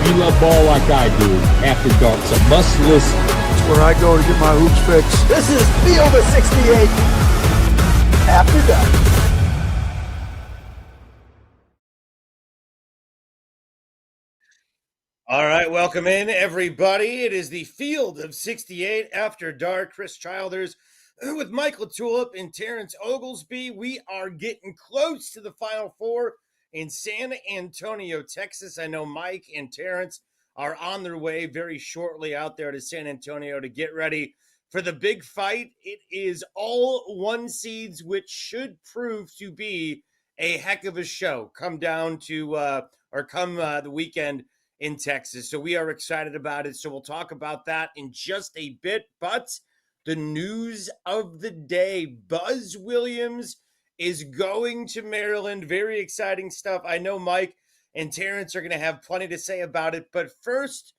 If you love ball like I do, After Dark's a must listen. It's where I go to get my hoops fixed. This is Field of 68 After Dark. All right, welcome in, everybody. It is the Field of 68 After Dark. Chris Childers with Michael Tulip and Terrence Oglesby. We are getting close to the Final Four in San Antonio, Texas. I know Mike and Terrence are on their way very shortly out there to San Antonio to get ready for the big fight. It is all one seeds, which should prove to be a heck of a show come the weekend in Texas. So we are excited about it. So we'll talk about that in just a bit. But the news of the day, Buzz Williams is going to Maryland. Very exciting stuff. I know Mike and Terrence are going to have plenty to say about it. But first,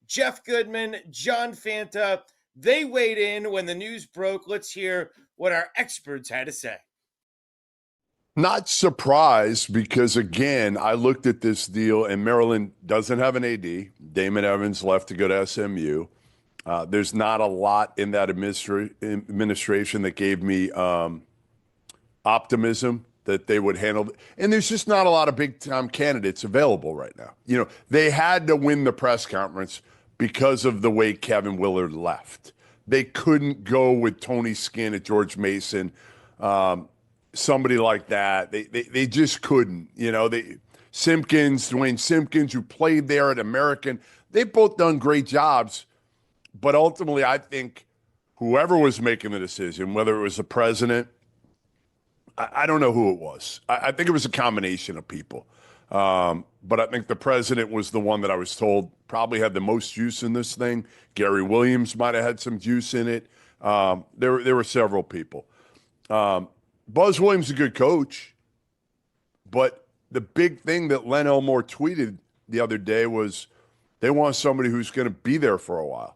Jeff Goodman, John Fanta, they weighed in when the news broke. Let's hear what our experts had to say. Not surprised because, again, I looked at this deal and Maryland doesn't have an AD. Damon Evans left to go to SMU. There's not a lot in that administration that gave me optimism that they would handle it. And there's just not a lot of big-time candidates available right now. You know, they had to win the press conference because of the way Kevin Willard left. They couldn't go with Tony Skinn at George Mason, somebody like that. They just couldn't. You know, Dwayne Simpkins, who played there at American, they've both done great jobs. But ultimately, I think whoever was making the decision, whether it was the president, I don't know who it was. I think it was a combination of people. But I think the president was the one that I was told probably had the most juice in this thing. Gary Williams might have had some juice in it. There were several people. Buzz Williams is a good coach, but the big thing that Len Elmore tweeted the other day was they want somebody who's going to be there for a while.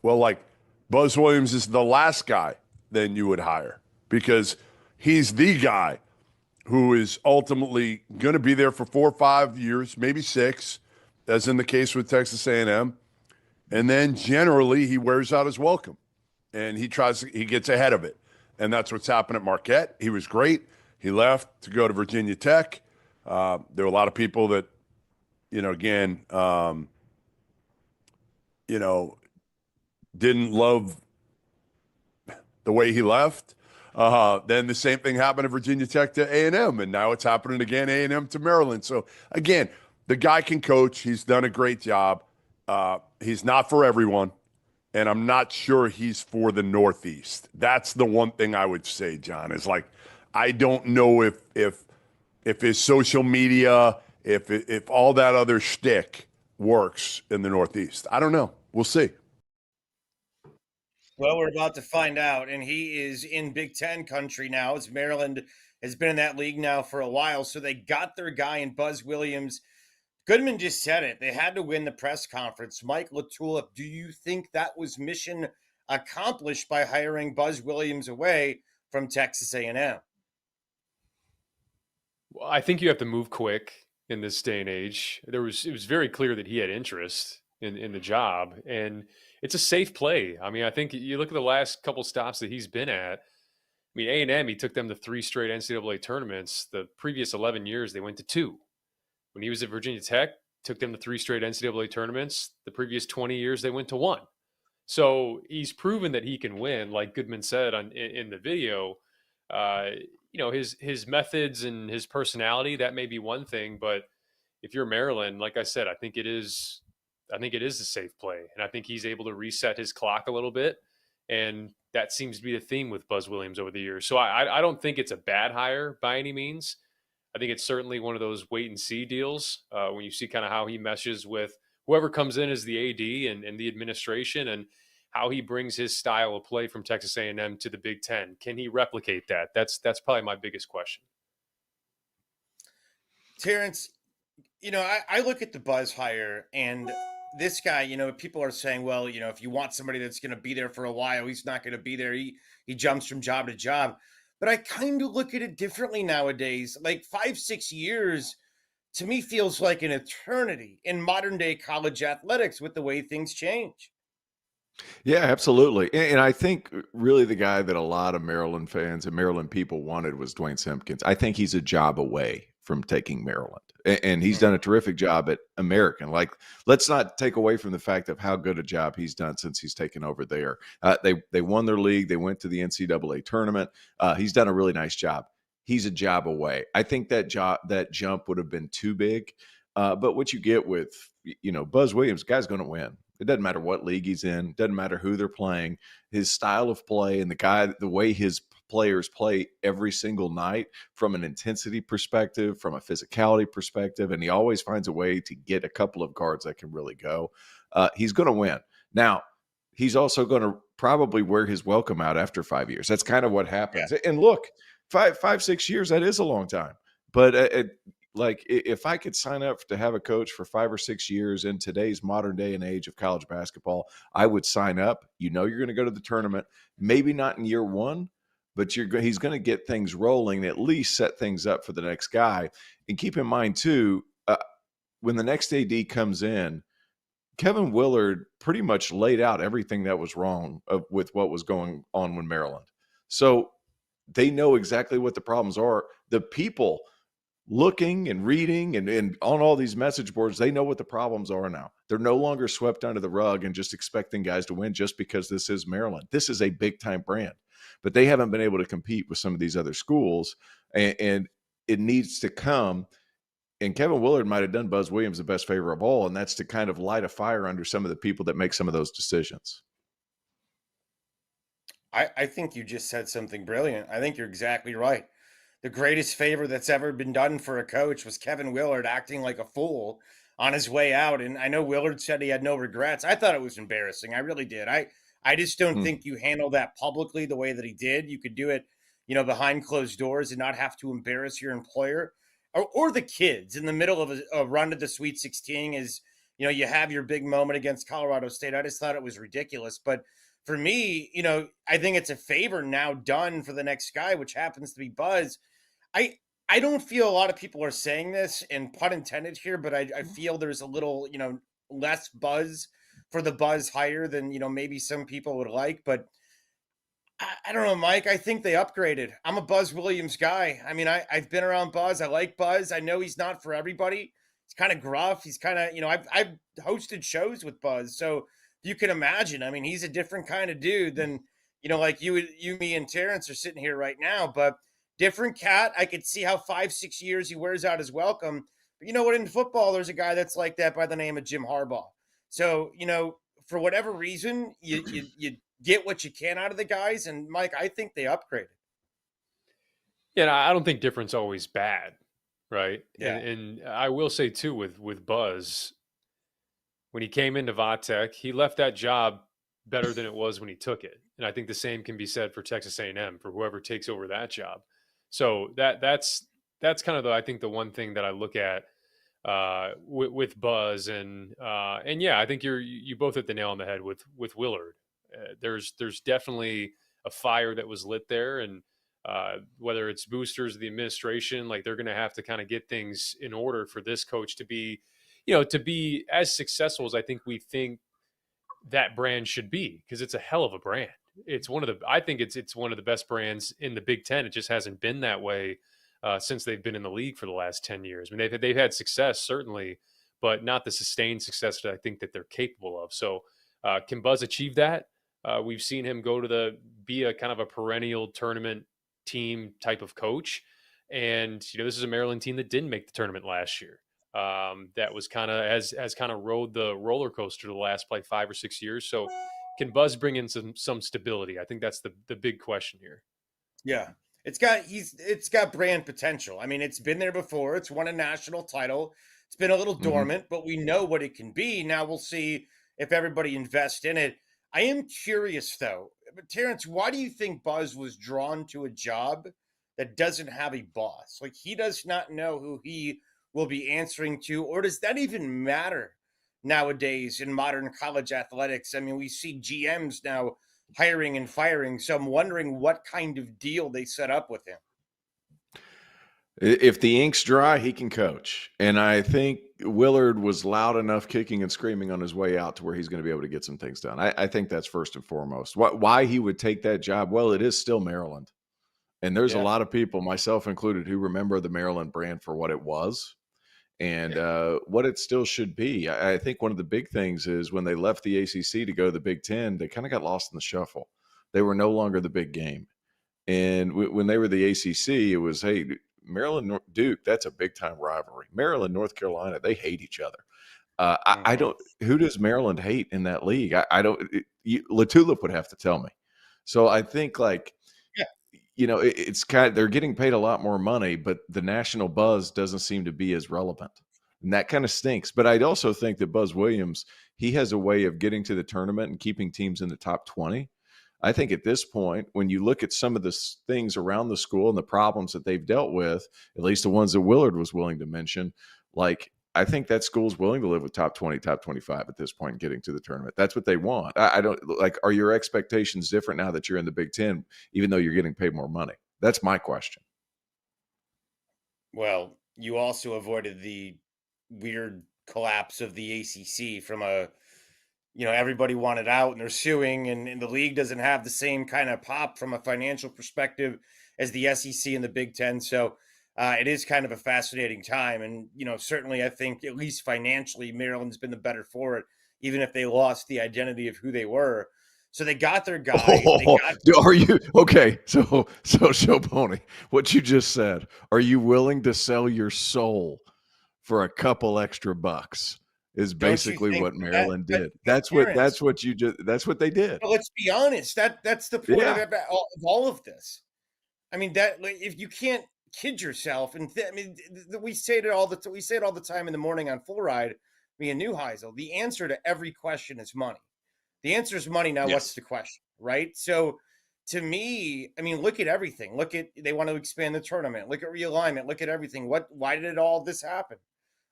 Well, like Buzz Williams is the last guy then you would hire because he's the guy who is ultimately going to be there for 4 or 5 years, maybe 6, as in the case with Texas A&M. And then generally he wears out his welcome and he gets ahead of it. And that's what's happened at Marquette. He was great. He left to go to Virginia Tech. There were a lot of people that, didn't love the way he left. Then the same thing happened at Virginia Tech to A&M, and now it's happening again, A&M to Maryland. So, again, the guy can coach. He's done a great job. He's not for everyone. And I'm not sure he's for the Northeast. That's the one thing I would say, John, is like, I don't know if his social media, if all that other shtick works in the Northeast. I don't know. We'll see. Well, we're about to find out, and he is in Big Ten country now, as Maryland has been in that league now for a while, so they got their guy in Buzz Williams. Goodman just said it. They had to win the press conference. Mike LaTulip, do you think that was mission accomplished by hiring Buzz Williams away from Texas A&M? Well, I think you have to move quick in this day and age. It was very clear that he had interest in the job, and it's a safe play. I mean, I think you look at the last couple stops that he's been at. I mean, A&M, he took them to 3 straight NCAA tournaments. The previous 11 years, they went to 2. When he was at Virginia Tech, took them to 3 straight NCAA tournaments. The previous 20 years, they went to 1. So he's proven that he can win, like Goodman said in the video. His methods and his personality, that may be one thing, but if you're Maryland, like I said, I think it is a safe play, and I think he's able to reset his clock a little bit, and that seems to be the theme with Buzz Williams over the years. So I don't think it's a bad hire by any means. I think it's certainly one of those wait and see deals when you see kind of how he meshes with whoever comes in as the AD and the administration, and how he brings his style of play from Texas A&M to the Big Ten. Can he replicate that? That's probably my biggest question. Terrence, I look at the Buzz hire, and this guy, people are saying, well, if you want somebody that's going to be there for a while, he's not going to be there. He jumps from job to job. But I kind of look at it differently nowadays. Like 5-6 years, to me feels like an eternity in modern day college athletics with the way things change. Yeah, absolutely. And I think really the guy that a lot of Maryland fans and Maryland people wanted was Dwayne Simpkins. I think he's a job away from taking Maryland. And he's done a terrific job at American. Like, let's not take away from the fact of how good a job he's done since he's taken over there. They won their league. They went to the NCAA tournament. He's done a really nice job. He's a job away. I think that jump would have been too big. But what you get with, Buzz Williams, guy's going to win. It doesn't matter what league he's in. Doesn't matter who they're playing. His style of play and the way his players play every single night from an intensity perspective, from a physicality perspective, and he always finds a way to get a couple of guards that can really go. He's going to win. Now, he's also going to probably wear his welcome out after 5 years. That's kind of what happens. Yeah. And look, 6 years, that is a long time. But like, if I could sign up to have a coach for 5 or 6 years in today's modern day and age of college basketball, I would sign up. You're going to go to the tournament, maybe not in year one, but he's going to get things rolling, at least set things up for the next guy. And keep in mind, too, when the next AD comes in, Kevin Willard pretty much laid out everything that was wrong with what was going on with Maryland. So they know exactly what the problems are. The people looking and reading and on all these message boards, they know what the problems are now. They're no longer swept under the rug and just expecting guys to win just because this is Maryland. This is a big-time brand. But they haven't been able to compete with some of these other schools, and it needs to come. And Kevin Willard might have done Buzz Williams the best favor of all, and that's to kind of light a fire under some of the people that make some of those decisions. I think you just said something brilliant. I think you're exactly right. The greatest favor that's ever been done for a coach was Kevin Willard acting like a fool on his way out. And I know Willard said he had no regrets. I thought it was embarrassing. I really did. I just don't think you handle that publicly the way that he did. You could do it, behind closed doors and not have to embarrass your employer or the kids in the middle of a run to the Sweet 16 is, you have your big moment against Colorado State. I just thought it was ridiculous. But for me, I think it's a favor now done for the next guy, which happens to be Buzz. I don't feel a lot of people are saying this, and pun intended here, but I feel there's a little, less buzz for the Buzz hire than, maybe some people would like. But I don't know, Mike. I think they upgraded. I'm a Buzz Williams guy. I mean, I've been around Buzz. I like Buzz. I know he's not for everybody. He's kind of gruff. He's kind of, I've hosted shows with Buzz. So you can imagine, I mean, he's a different kind of dude than, like you, me, and Terrence are sitting here right now. But different cat. I could see how 5-6 years he wears out his welcome. But you know what? In football, there's a guy that's like that by the name of Jim Harbaugh. So, for whatever reason, you get what you can out of the guys. And Mike, I think they upgraded. Yeah, I don't think different's always bad, right? Yeah. And I will say too, with Buzz, when he came into Vatek, he left that job better than it was when he took it. And I think the same can be said for Texas A&M for whoever takes over that job. So that's kind of I think the one thing that I look at with Buzz and yeah, I think you both hit the nail on the head with Willard. There's definitely a fire that was lit there, and whether it's boosters, the administration, like they're going to have to kind of get things in order for this coach to be, to be as successful as I think we think that brand should be, because it's a hell of a brand. It's I think it's one of the best brands in the Big Ten. It just hasn't been that way since they've been in the league for the last 10 years. I mean, they've had success certainly, but not the sustained success that I think that they're capable of. So can Buzz achieve that? We've seen him go to be a kind of a perennial tournament team type of coach. And, this is a Maryland team that didn't make the tournament last year. That was kind of has kind of rode the roller coaster the last 5 or 6 years. So can Buzz bring in some stability? I think that's the big question here. Yeah. It's got brand potential. I mean, it's been there before. It's won a national title. It's been a little dormant, but we know what it can be. Now we'll see if everybody invests in it. I am curious though, but Terrence, why do you think Buzz was drawn to a job that doesn't have a boss? Like, he does not know who he will be answering to, or does that even matter nowadays in modern college athletics? I mean, we see GMs now hiring and firing, so I'm wondering what kind of deal they set up with him. If the ink's dry, he can coach. And I think Willard was loud enough kicking and screaming on his way out to where he's going to be able to get some things done. I think that's first and foremost. Why he would take that job? Well, it is still Maryland. And there's a Yeah. lot of people, myself included, who remember the Maryland brand for what it was and what it still should be. I think one of the big things is when they left the ACC to go to the Big Ten, they kind of got lost in the shuffle. They were no longer the big game. And when they were the ACC, it was, hey, Maryland, Duke, that's a big time rivalry. Maryland, North Carolina, they hate each other. I don't. Who does Maryland hate in that league? I don't. Latulip would have to tell me. So I think it's kind of, they're getting paid a lot more money, but the national buzz doesn't seem to be as relevant, and that kind of stinks. But I'd also think that Buzz Williams, he has a way of getting to the tournament and keeping teams in the top 20. I think at this point, when you look at some of the things around the school and the problems that they've dealt with, at least the ones that Willard was willing to mention, I think that school's willing to live with top 20, top 25 at this point, getting to the tournament. That's what they want. I don't are your expectations different now that you're in the Big Ten, even though you're getting paid more money? That's my question. Well, you also avoided the weird collapse of the ACC from everybody wanted out and they're suing, and the league doesn't have the same kind of pop from a financial perspective as the SEC and the Big Ten. So it is kind of a fascinating time. And, certainly I think at least financially, Maryland's been the better for it, even if they lost the identity of who they were. So they got their guy. Are you okay? So Show Pony, what you just said, are you willing to sell your soul for a couple extra bucks? Is basically what Maryland did. That's what they did. But let's be honest. That's the point of all of this. I mean, if you can't kid yourself, and we say it all the time in the morning on Full Ride, me and Neuheisel, the answer to every question is money. The answer is money. Now, What's the question, right? So to me, I mean, look at everything. They want to expand the tournament. Look at realignment. Look at everything. Why did all this happen?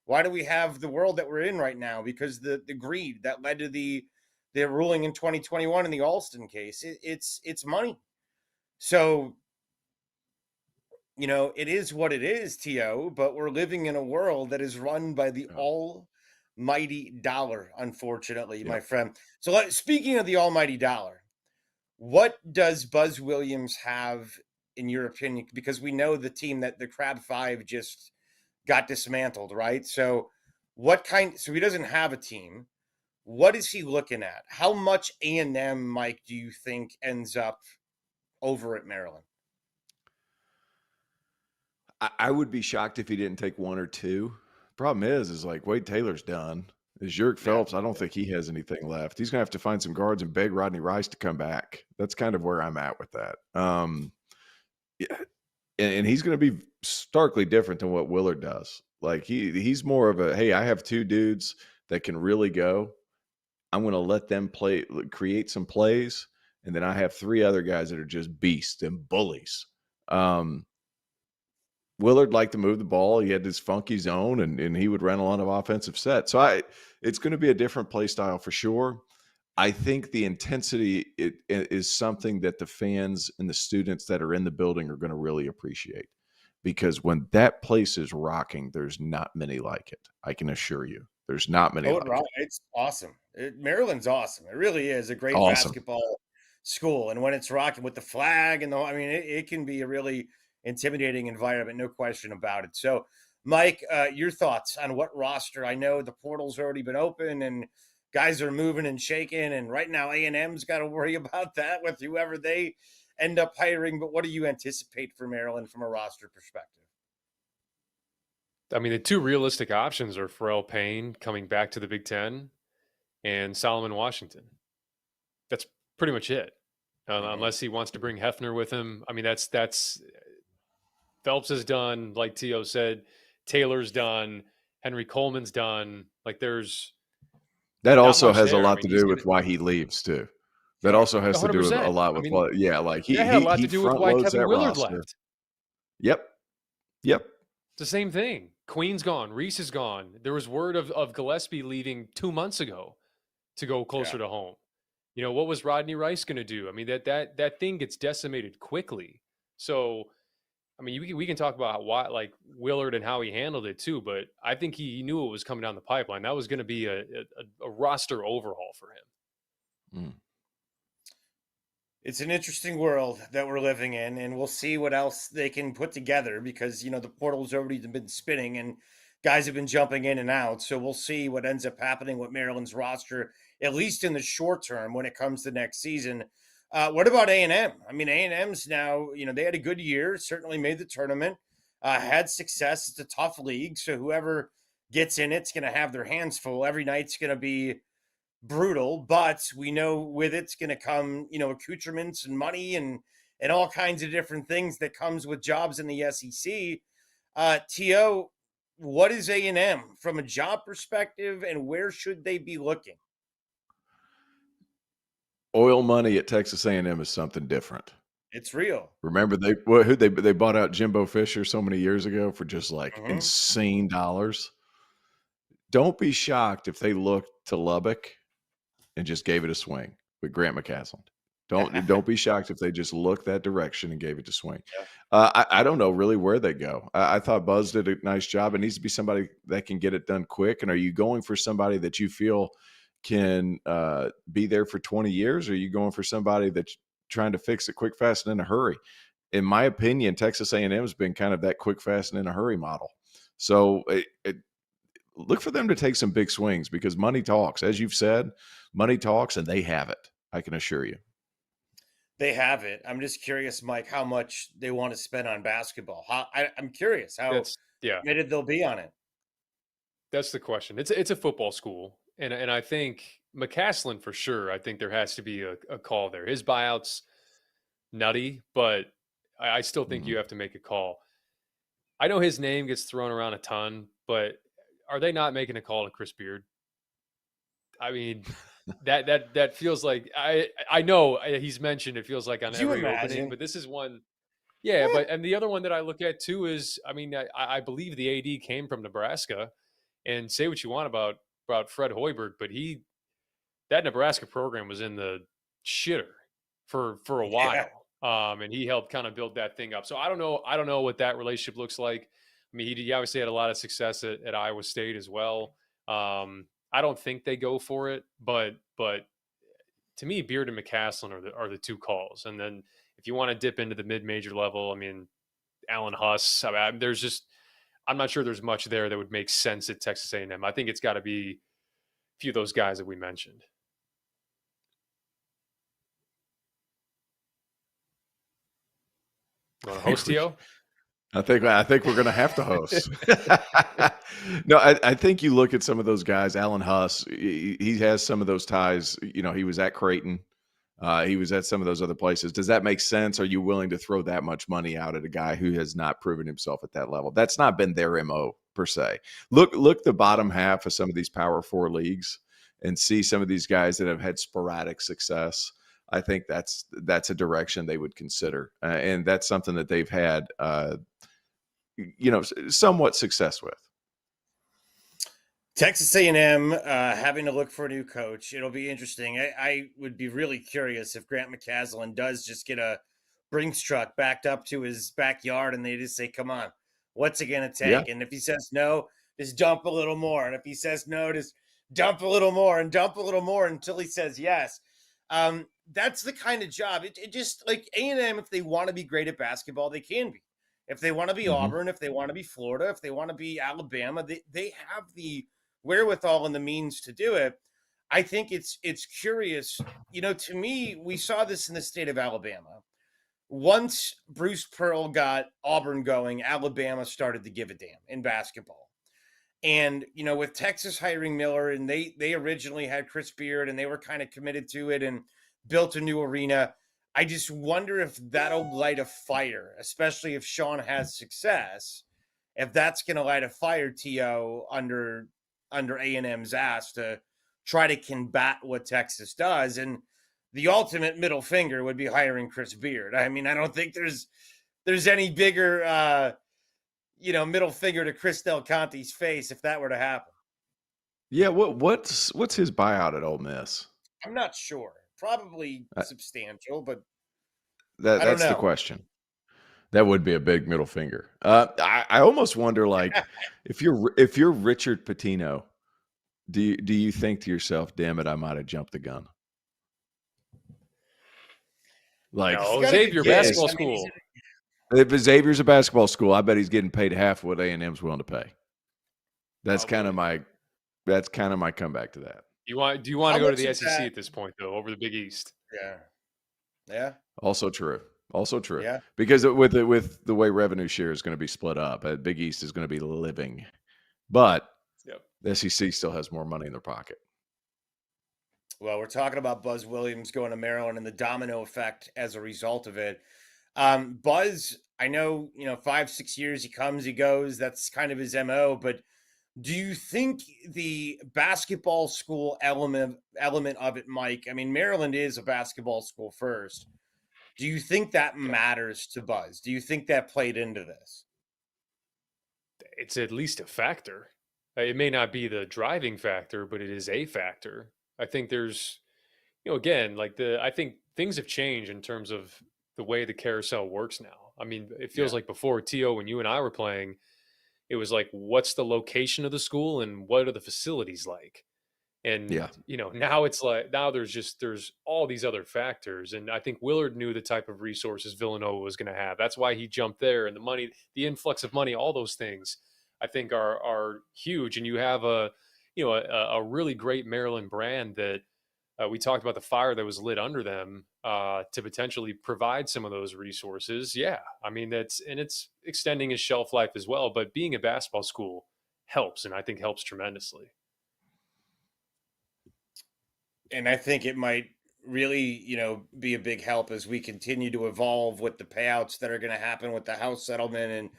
Why do we have the world that we're in right now? Because the greed that led to the ruling in 2021 in the Alston case, it's money. So, it is what it is, T.O., but we're living in a world that is run by the almighty dollar, unfortunately, my friend. So speaking of the almighty dollar, what does Buzz Williams have, in your opinion? Because we know the team that the Crab Five just got dismantled, right? So so he doesn't have a team. What is he looking at? How much A&M, Mike, do you think ends up over at Maryland? I would be shocked if he didn't take one or two. Problem is Wade Taylor's done. Is Jurg Phelps, I don't think he has anything left. He's going to have to find some guards and beg Rodney Rice to come back. That's kind of where I'm at with that. And he's going to be starkly different than what Willard does. He's more of a, hey, I have two dudes that can really go. I'm going to let them create some plays. And then I have three other guys that are just beasts and bullies. Willard liked to move the ball. He had this funky zone, and he would run a lot of offensive sets. So it's going to be a different play style for sure. I think the intensity is something that the fans and the students that are in the building are going to really appreciate, because when that place is rocking, there's not many like it. I can assure you, there's not many. It's awesome. Maryland's awesome. It really is a great basketball school, and when it's rocking with the flag and it can be a really intimidating environment, no question about it. So, Mike, your thoughts on what roster? I know the portal's already been open and guys are moving and shaking, and right now A&M's got to worry about that with whoever they end up hiring. But what do you anticipate for Maryland from a roster perspective? I mean, the two realistic options are Pharrell Payne coming back to the Big Ten and Solomon Washington. That's pretty much it, unless he wants to bring Hefner with him. I mean, that's Phelps is done, like T.O. said. Taylor's done. Henry Coleman's done. That also has a lot to do with why he leaves too. That also has 100%. To do with a lot with he had a lot to do with why Kevin Willard left. Yep. It's the same thing. Queen's gone. Reese is gone. There was word of Gillespie leaving 2 months ago to go closer to home. What was Rodney Rice going to do? I mean, that thing gets decimated quickly. So, I mean, we can talk about why, like Willard and how he handled it too, but I think he knew it was coming down the pipeline. That was going to be a roster overhaul for him. Mm. It's an interesting world that we're living in, and we'll see what else they can put together because, the portal's already been spinning and guys have been jumping in and out. So we'll see what ends up happening with Maryland's roster, at least in the short term when it comes to next season. What about A&M? I mean, A&M's now, they had a good year, certainly made the tournament, had success. It's a tough league. So whoever gets in it's going to have their hands full. Every night's going to be brutal, but we know with it's going to come, accoutrements and money and all kinds of different things that comes with jobs in the SEC. T.O., what is A&M from a job perspective, and where should they be looking? Oil money at Texas A&M is something different. It's real. Remember they bought out Jimbo Fisher so many years ago for just like insane dollars. Don't be shocked if they look to Lubbock and just gave it a swing with Grant McCasland. Don't be shocked if they just looked that direction and gave it a swing. Yeah. I don't know really where they go. I thought Buzz did a nice job. It needs to be somebody that can get it done quick. And are you going for somebody that you feel can be there for 20 years? Or are you going for somebody that's trying to fix it quick, fast, and in a hurry? In my opinion, Texas A&M has been kind of that quick, fast, and in a hurry model. So look for them to take some big swings because money talks. As you've said, money talks, and they have it. I can assure you. They have it. I'm just curious, Mike, how much they want to spend on basketball. I'm curious how committed they'll be on it. That's the question. It's a football school, and I think McCasland for sure. I think there has to be a call there. His buyout's nutty, but I still think you have to make a call. I know his name gets thrown around a ton, but are they not making a call to Chris Beard? I mean, that feels like I know he's mentioned it feels like on every opening, but this is one. Yeah, but and the other one that I look at too is, I mean, I believe the AD came from Nebraska, and say what you want about Fred Hoiberg, but that Nebraska program was in the shitter for a while. Yeah. And he helped kind of build that thing up. So I don't know what that relationship looks like. I mean, he obviously had a lot of success at Iowa State as well. I don't think they go for it, but to me, Beard and McCasland are the two calls. And then if you want to dip into the mid-major level, I mean, Alan Huss. I mean, I'm not sure there's much there that would make sense at Texas A&M. I think it's got to be a few of those guys that we mentioned. You want to host, T.O.? I think we're going to have to host. No, I think you look at some of those guys. Alan Huss, he has some of those ties. He was at Creighton. He was at some of those other places. Does that make sense? Are you willing to throw that much money out at a guy who has not proven himself at that level? That's not been their MO per se. Look the bottom half of some of these Power 4 leagues and see some of these guys that have had sporadic success. I think that's a direction they would consider, and that's something that they've had, somewhat success with. Texas A&M having to look for a new coach. It'll be interesting. I would be really curious if Grant McCasland does just get a Brinks truck backed up to his backyard and they just say, come on, what's it going to take? Yeah. And if he says no, just dump a little more. And if he says no, just dump a little more and dump a little more until he says yes. That's the kind of job. It just like A&M, if they want to be great at basketball, they can be. If they want to be Auburn, if they want to be Florida, if they want to be Alabama, they have the wherewithal and the means to do it. I think it's curious. To me, we saw this in the state of Alabama. Once Bruce Pearl got Auburn going, Alabama started to give a damn in basketball. And, with Texas hiring Miller, and they originally had Chris Beard, and they were kind of committed to it and built a new arena. I just wonder if that'll light a fire, especially if Sean has success, if that's going to light a fire, T.O., under A&M's ass to try to combat what Texas does. And the ultimate middle finger would be hiring Chris Beard. I mean, I don't think there's any bigger, middle finger to Chris Del Conte's face if that were to happen. Yeah, what's his buyout at Ole Miss? I'm not sure. Probably substantial, but that's the question. That would be a big middle finger. I almost wonder, like, if you're Richard Pitino, do you think to yourself, "Damn it, I might have jumped the gun"? Like, No, got a good Xavier kid. basketball I mean, school. if Xavier's a basketball school, I bet he's getting paid half what A&M's willing to pay. That's kind of my comeback to that. Do you want to go to much the is SEC that? at this point, though, over the Big East? Yeah. Also true. Yeah. Because with the way revenue share is going to be split up, Big East is going to be living, but Yep. the SEC still has more money in their pocket. Well, we're talking about Buzz Williams going to Maryland and the domino effect as a result of it. Buzz, I know, 5-6 years he comes, he goes. That's kind of his MO. But do you think the basketball school element of it, Mike? I mean, Maryland is a basketball school first. Do you think that matters to Buzz? Do you think that played into this? It's at least a factor. It may not be the driving factor, but it is a factor. I think there's, again, I think things have changed in terms of the way the carousel works now. I mean, it feels like before, T.O., when you and I were playing, it was like, what's the location of the school and what are the facilities like? And, now it's like, now there's all these other factors. And I think Willard knew the type of resources Villanova was going to have. That's why he jumped there, and the money, the influx of money, all those things I think are huge. And you have a really great Maryland brand that we talked about, the fire that was lit under them to potentially provide some of those resources. Yeah. I mean, it's extending his shelf life as well, but being a basketball school helps. And I think helps tremendously. And I think it might really, be a big help as we continue to evolve with the payouts that are going to happen with the house settlement and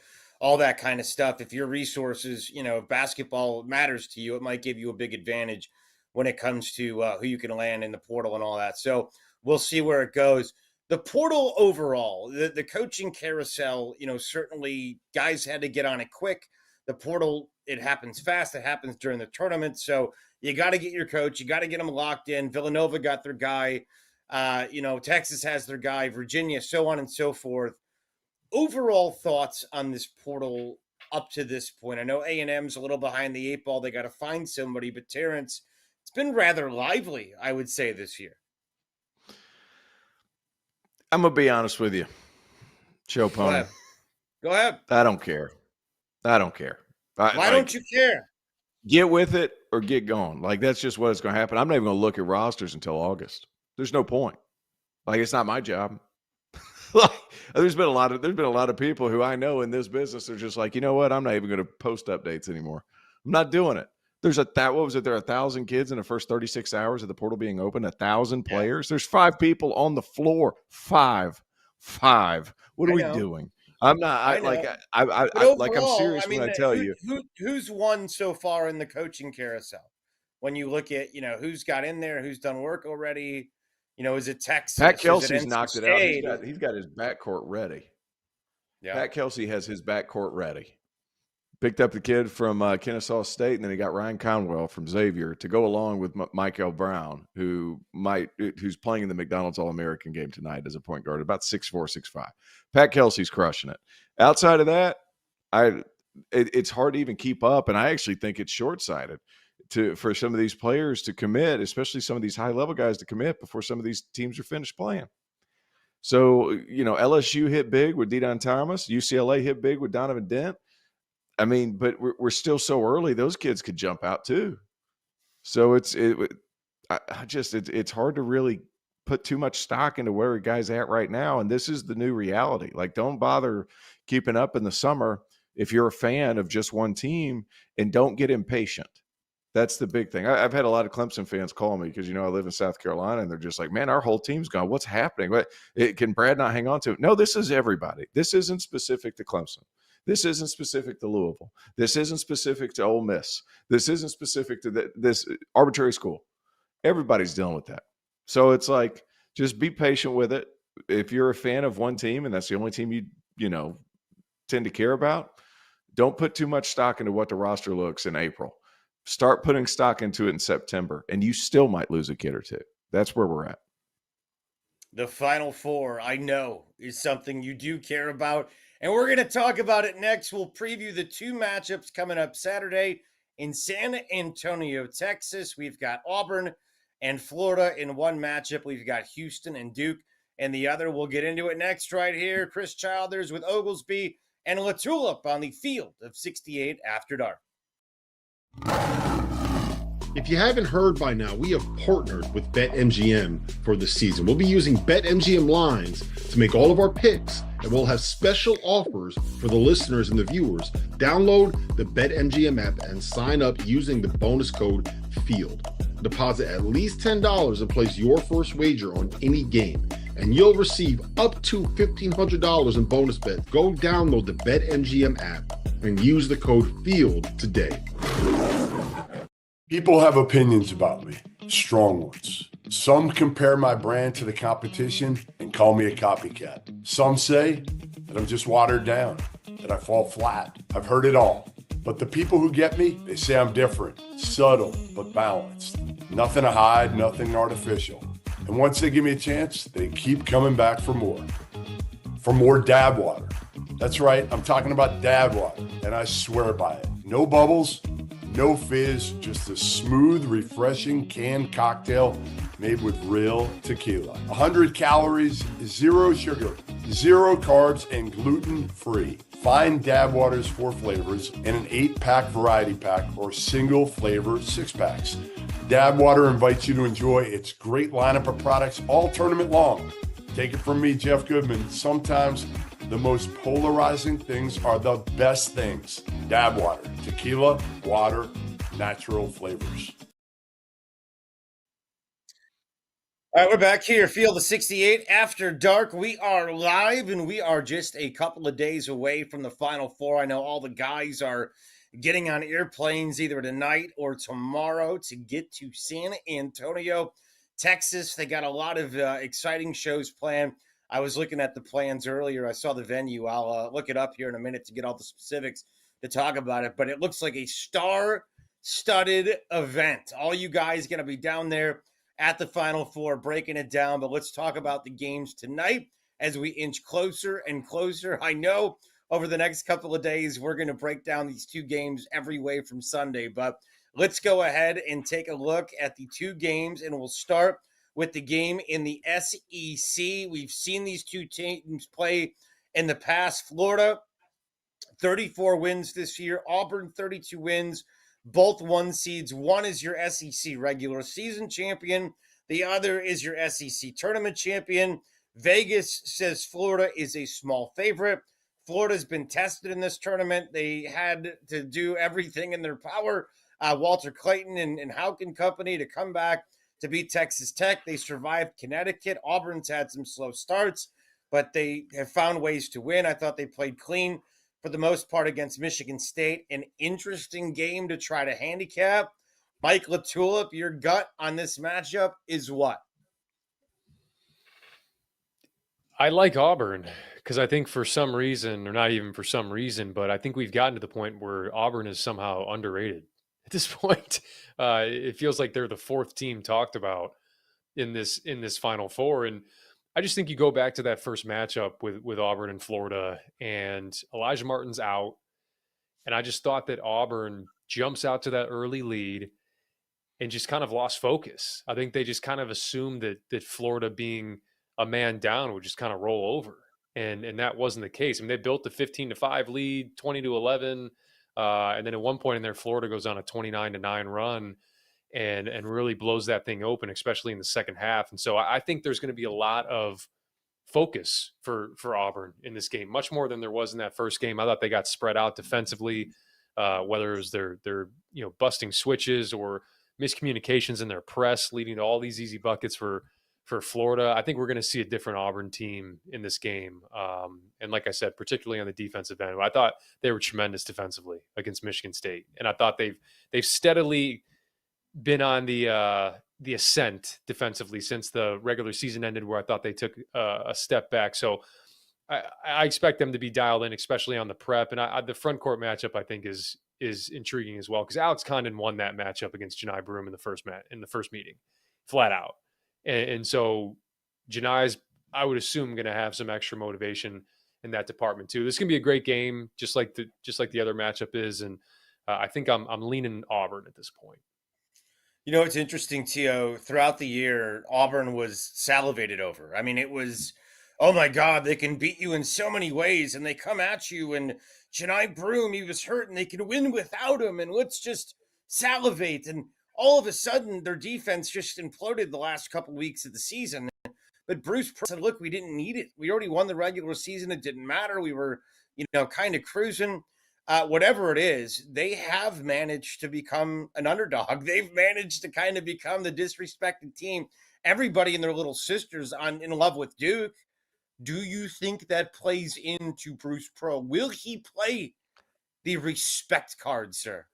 all that kind of stuff. If your resources, if basketball matters to you, it might give you a big advantage when it comes to who you can land in the portal and all that. So we'll see where it goes. The portal overall, the coaching carousel, certainly guys had to get on it quick. The portal, it happens fast. It happens during the tournament. So you got to get your coach. You got to get them locked in. Villanova got their guy. Texas has their guy. Virginia, so on and so forth. Overall thoughts on this portal up to this point? I know A&M's a little behind the eight ball. They got to find somebody. But Terrence, it's been rather lively, I would say, this year. I'm going to be honest with you. Show pony. Go ahead. I don't care. Why don't you care? Get with it or get going. Like, that's just what is going to happen. I'm not even going to look at rosters until August. There's no point. Like, it's not my job. Like, there's been a lot of people who I know in this business are just like, you know what? I'm not even going to post updates anymore. I'm not doing it. There's what was it? There are 1,000 kids in the first 36 hours of the portal being open, 1,000 players. There's 5 people on the floor. Five. What are we doing? I'm not. I'm serious when I tell you. Who's won so far in the coaching carousel? When you look at who's got in there, who's done work already. Is it Texas? Pat Kelsey's knocked it out. He's got his backcourt ready. Yeah. Pat Kelsey has his backcourt ready. Picked up the kid from Kennesaw State, and then he got Ryan Conwell from Xavier to go along with Michael Brown, who's playing in the McDonald's All-American game tonight as a point guard, about 6'4", 6'5". Pat Kelsey's crushing it. Outside of that, it's hard to even keep up, and I actually think it's short-sighted for some of these players to commit, especially some of these high-level guys to commit before some of these teams are finished playing. So, LSU hit big with Dedan Thomas. UCLA hit big with Donovan Dent. I mean, but we're still so early. Those kids could jump out too. So it's hard to really put too much stock into where a guy's at right now. And this is the new reality. Like, don't bother keeping up in the summer if you're a fan of just one team, and don't get impatient. That's the big thing. I've had a lot of Clemson fans call me because, I live in South Carolina, and they're just like, man, our whole team's gone. What's happening? Can Brad not hang on to it? No, this is everybody. This isn't specific to Clemson. This isn't specific to Louisville. This isn't specific to Ole Miss. This isn't specific to this arbitrary school. Everybody's dealing with that. So it's like, just be patient with it. If you're a fan of one team and that's the only team you tend to care about, don't put too much stock into what the roster looks in April. Start putting stock into it in September, and you still might lose a kid or two. That's where we're at. The Final Four, I know, is something you do care about. And we're going to talk about it next. We'll preview the two matchups coming up Saturday in San Antonio, Texas. We've got Auburn and Florida in one matchup. We've got Houston and Duke and the other. We'll get into it next right here. Chris Childers with Oglesby and LaTulip on the field of 68 After Dark. If you haven't heard by now, we have partnered with BetMGM for the season. We'll be using BetMGM lines to make all of our picks, and we'll have special offers for the listeners and the viewers. Download the BetMGM app and sign up using the bonus code FIELD. Deposit at least $10 and place your first wager on any game, and you'll receive up to $1,500 in bonus bets. Go download the BetMGM app and use the code FIELD today. People have opinions about me, strong ones. Some compare my brand to the competition and call me a copycat. Some say that I'm just watered down, that I fall flat. I've heard it all. But the people who get me, they say I'm different, subtle, but balanced. Nothing to hide, nothing artificial. And once they give me a chance, they keep coming back for more. For more dad water. That's right, I'm talking about dad water, and I swear by it. No bubbles, no fizz, just a smooth, refreshing canned cocktail made with real tequila. 100 calories, 0 sugar, 0 carbs, and gluten-free. Find Dab Water's 4 flavors in an 8-pack variety pack or single flavor 6-packs. Dab Water invites you to enjoy its great lineup of products all tournament long. Take it from me, Jeff Goodman. Sometimes the most polarizing things are the best things. Dab Water, tequila, water, natural flavors. All right, we're back here, Field of 68 After Dark. We are live, and we are just a couple of days away from the Final Four. I know all the guys are getting on airplanes either tonight or tomorrow to get to San Antonio, Texas. They got a lot of exciting shows planned. I was looking at the plans earlier. I saw the venue. I'll look it up here in a minute to get all the specifics to talk about it. But it looks like a star-studded event. All you guys going to be down there at the Final Four, breaking it down. But let's talk about the games tonight as we inch closer and closer. I know over the next couple of days, we're going to break down these two games every way from Sunday. But let's go ahead and take a look at the two games, and we'll start with the game in the SEC. We've seen these two teams play in the past. Florida, 34 wins this year. Auburn, 32 wins. Both 1 seeds. One is your SEC regular season champion. The other is your SEC tournament champion. Vegas says Florida is a small favorite. Florida's been tested in this tournament. They had to do everything in their power. Walter Clayton and Houck and company to come back to beat Texas Tech. They survived Connecticut. Auburn's had some slow starts, but they have found ways to win. I thought they played clean for the most part against Michigan State. An interesting game to try to handicap. Mike LaTulip, your gut on this matchup is what? I like Auburn because I think for some reason, or not even for some reason, but I think we've gotten to the point where Auburn is somehow underrated at this point. It feels like they're the 4th team talked about in this Final Four. And I just think you go back to that first matchup with Auburn and Florida, and Elijah Martin's out. And I just thought that Auburn jumps out to that early lead and just kind of lost focus. I think they just kind of assumed that Florida being a man down would just kind of roll over. And that wasn't the case. I mean, they built the 15-5 lead, 20-11. And then at one point in there, Florida goes on a 29-9 run and really blows that thing open, especially in the second half. And so I think there's going to be a lot of focus for Auburn in this game, much more than there was in that first game. I thought they got spread out defensively, whether it was their busting switches or miscommunications in their press, leading to all these easy buckets for Florida. I think we're going to see a different Auburn team in this game. And like I said, particularly on the defensive end, I thought they were tremendous defensively against Michigan State. And I thought they've steadily been on the ascent defensively since the regular season ended, where I thought they took a step back. So I expect them to be dialed in, especially on the prep. And the front court matchup, I think, is intriguing as well, because Alex Condon won that matchup against Janai Broome in the first meeting, flat out. And so Janai's, I would assume, going to have some extra motivation in that department too. This is going to be a great game, just like the other matchup is, and I think I'm leaning Auburn at this point. You know, it's interesting, Tio. Throughout the year, Auburn was salivated over. I mean, it was, oh my God, they can beat you in so many ways, and they come at you. And Janai Broom, he was hurt, and they can win without him. And let's just salivate. And all of a sudden, their defense just imploded the last couple weeks of the season. But Bruce said, look, we didn't need it. We already won the regular season. It didn't matter. We were, kind of cruising. Whatever it is, they have managed to become an underdog. They've managed to kind of become the disrespected team. Everybody and their little sisters in love with Duke. Do you think that plays into Bruce Pearl? Will he play the respect card, sir?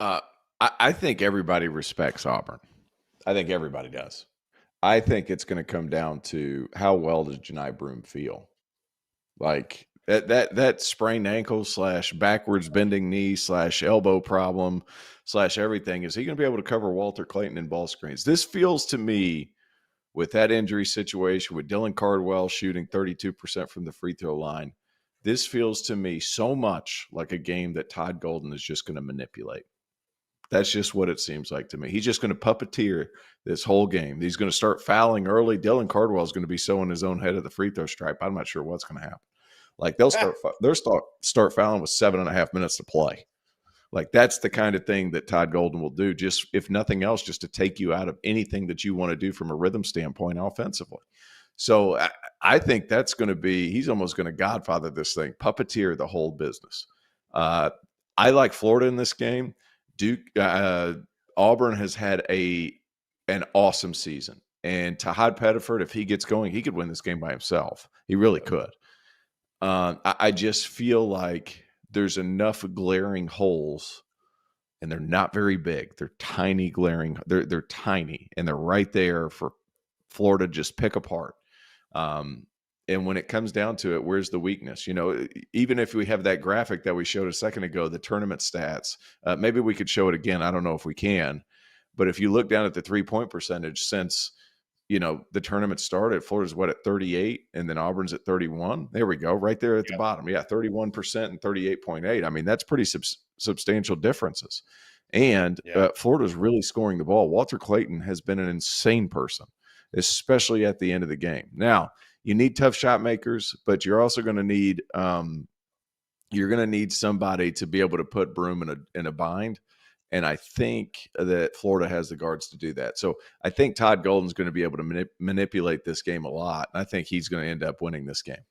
I think everybody respects Auburn. I think everybody does. I think it's going to come down to how well does Janai Broom feel? Like that sprained ankle / backwards bending knee / elbow problem / everything. Is he going to be able to cover Walter Clayton in ball screens? This feels to me, with that injury situation, with Dylan Cardwell shooting 32% from the free throw line, this feels to me so much like a game that Todd Golden is just going to manipulate. That's just what it seems like to me. He's just going to puppeteer this whole game. He's going to start fouling early. Dylan Cardwell is going to be sewing his own head at the free throw stripe. I'm not sure what's going to happen. Like they'll start fouling with 7.5 minutes to play. Like that's the kind of thing that Todd Golden will do, just if nothing else, just to take you out of anything that you want to do from a rhythm standpoint offensively. So I think that's going to be, he's almost going to godfather this thing, puppeteer the whole business. I like Florida in this game. Duke, Auburn has had an awesome season. And Tahad Pettiford, if he gets going, he could win this game by himself. He really could. I just feel like there's enough glaring holes, and they're not very big. They're tiny glaring. They're tiny, and they're right there for Florida to just pick apart. And when it comes down to it, where's the weakness? Even if we have that graphic that we showed a second ago, the tournament stats, maybe we could show it again. I don't know if we can. But if you look down at the 3-point percentage since, the tournament started, Florida's at 38, and then Auburn's at 31. There we go, right there at the bottom. Yeah, 31% and 38.8. I mean, that's pretty substantial differences. And Florida's really scoring the ball. Walter Clayton has been an insane person, especially at the end of the game. Now, you need tough shot makers, but you're also going to need somebody to be able to put Broom in a bind. And I think that Florida has the guards to do that. So I think Todd Golden's going to be able to manipulate this game a lot. And I think he's going to end up winning this game.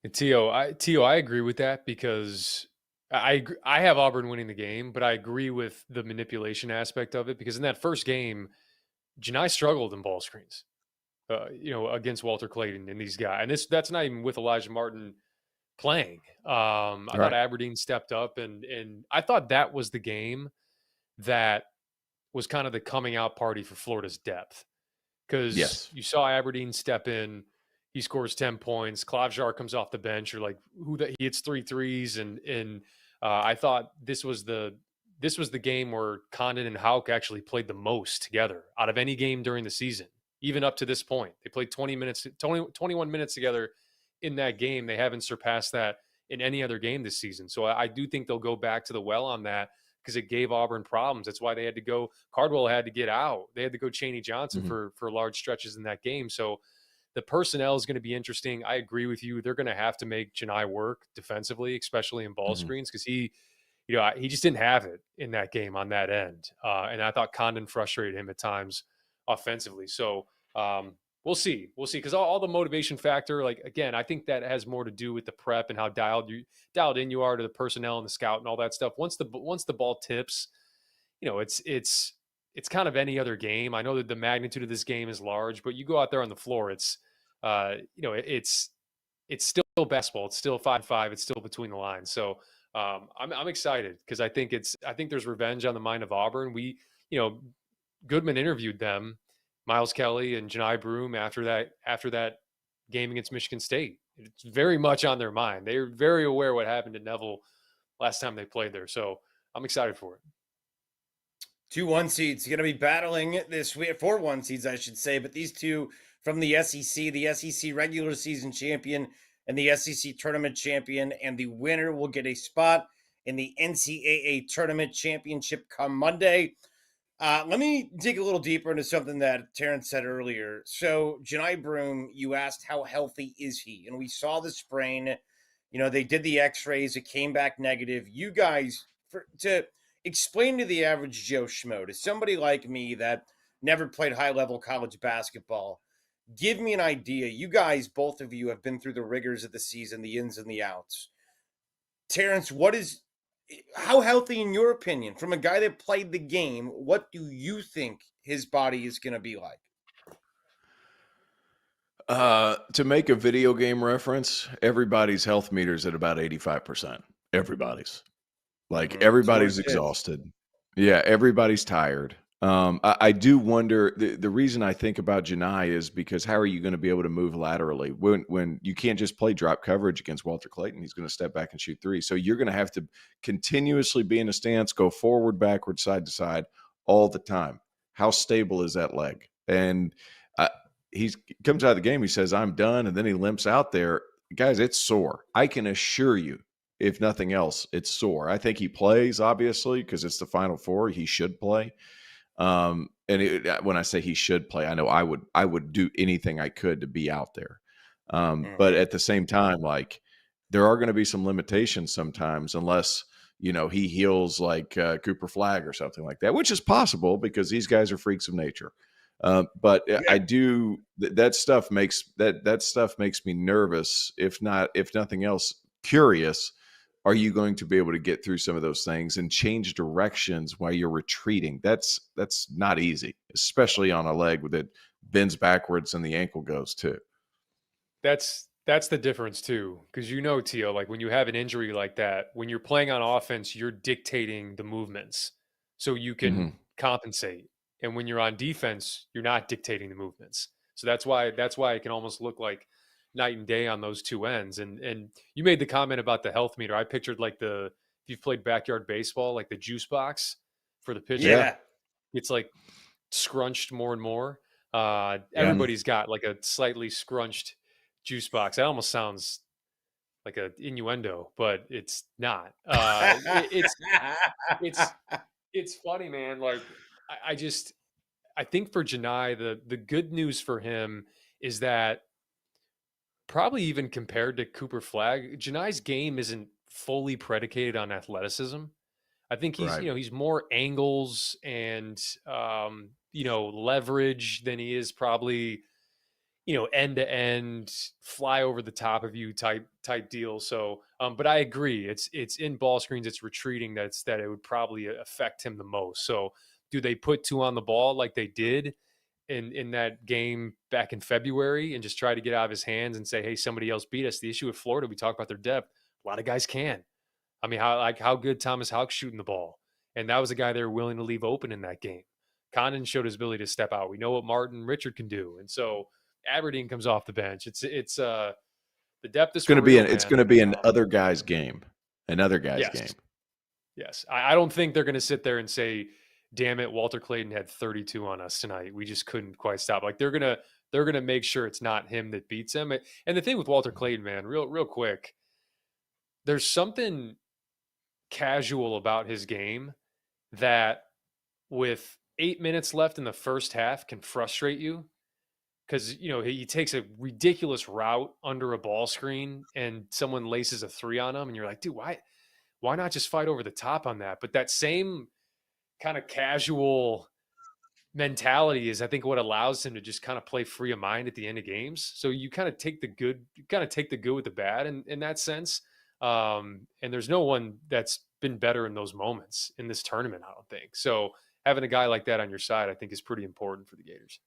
And Tio, I agree with that because I have Auburn winning the game, but I agree with the manipulation aspect of it because in that first game, Janai struggled in ball screens, against Walter Clayton and these guys. And that's not even with Elijah Martin playing. I thought Aberdeen stepped up, and I thought that was the game that was kind of the coming out party for Florida's depth. Because you saw Aberdeen step in, he scores 10 points. Klavjar comes off the bench. You're like, he hits 3 threes. And I thought this was the game where Condon and Houck actually played the most together out of any game during the season, even up to this point. They played 21 minutes together in that game. They haven't surpassed that in any other game this season. So I do think they'll go back to the well on that because it gave Auburn problems. That's why they had to go. Cardwell had to get out. They had to go Chaney Johnson for large stretches in that game. So the personnel is going to be interesting. I agree with you. They're going to have to make Janai work defensively, especially in ball screens, because he just didn't have it in that game on that end. And I thought Condon frustrated him at times offensively. So we'll see. Because all the motivation factor, like, again, I think that has more to do with the prep and how dialed in you are to the personnel and the scout and all that stuff. Once the ball tips, it's kind of any other game. I know that the magnitude of this game is large, but you go out there on the floor, it's still basketball. It's still 5-5. It's still between the lines. So I'm excited because I think there's revenge on the mind of Auburn. Goodman interviewed them, Miles Kelly and Janai Broom, after that game against Michigan State. It's very much on their mind. They're very aware what happened to Neville last time they played there. So I'm excited for it. 2 1 seeds going to be battling this week, 4 1 seeds, I should say. But these two from the SEC regular season champion and the SEC tournament champion, and the winner will get a spot in the NCAA Tournament Championship come Monday. Let me dig a little deeper into something that Terrence said earlier. So, Janai Broom, you asked how healthy is he? And we saw the sprain. You know, they did the x-rays. It came back negative. You guys, to explain to the average Joe Schmo, to somebody like me that never played high-level college basketball, give me an idea. You guys, both of you, have been through the rigors of the season, the ins and the outs. Terrence, how healthy, in your opinion, from a guy that played the game, what do you think his body is going to be like? To make a video game reference, everybody's health meter's at about 85%. Everybody's. Like, everybody's exhausted. Yeah, everybody's tired. I do wonder, the reason I think about Janai is because how are you going to be able to move laterally when you can't just play drop coverage against Walter Clayton? He's going to step back and shoot three. So you're going to have to continuously be in a stance, go forward, backward, side to side all the time. How stable is that leg? And he comes out of the game, he says, I'm done. And then he limps out there. Guys, it's sore. I can assure you, if nothing else, it's sore. I think he plays, obviously, because it's the Final Four. He should play. When I say he should play, I know I would do anything I could to be out there. But at the same time, like, there are going to be some limitations sometimes, unless, you know, he heals like Cooper Flagg or something like that, which is possible because these guys are freaks of nature. But I do that stuff makes me nervous. If nothing else, curious. Are you going to be able to get through some of those things and change directions while you're retreating? That's not easy, especially on a leg that bends backwards and the ankle goes too. That's the difference too. Because, you know, Tio, like when you have an injury like that, when you're playing on offense, you're dictating the movements so you can compensate. And when you're on defense, you're not dictating the movements. So that's why it can almost look like night and day on those two ends. And you made the comment about the health meter. I pictured like if you've played backyard baseball, like the juice box for the pitcher. Yeah. It's like scrunched more and more. Everybody's got like a slightly scrunched juice box. That almost sounds like an innuendo, but it's not. It's funny, man. Like I think for Janai, the good news for him is that probably even compared to Cooper Flagg, Janai's game isn't fully predicated on athleticism. I think he's more angles and leverage than he is probably, end to end, fly over the top of you type deal. So, but I agree, it's in ball screens, it's retreating that it would probably affect him the most. So, do they put two on the ball like they did in that game back in February and just try to get out of his hands and say, hey, somebody else beat us? The issue with Florida, we talk about their depth. A lot of guys can. I mean, how good Thomas Houck's shooting the ball. And that was a guy they were willing to leave open in that game. Condon showed his ability to step out. We know what Martin Richard can do. And so Aberdeen comes off the bench. It's the depth is going to be an other guy's game. Another guy's game. Yes. I don't think they're going to sit there and say, damn it, Walter Clayton had 32 on us tonight. We just couldn't quite stop. Like they're gonna make sure it's not him that beats him. And the thing with Walter Clayton, man, real quick, there's something casual about his game that with 8 minutes left in the first half can frustrate you. Because, he takes a ridiculous route under a ball screen and someone laces a three on him. And you're like, dude, why not just fight over the top on that? But that same kind of casual mentality is, I think, what allows him to just kind of play free of mind at the end of games. So you kind of take the good with the bad in that sense. And there's no one that's been better in those moments in this tournament, I don't think. So having a guy like that on your side, I think, is pretty important for the Gators.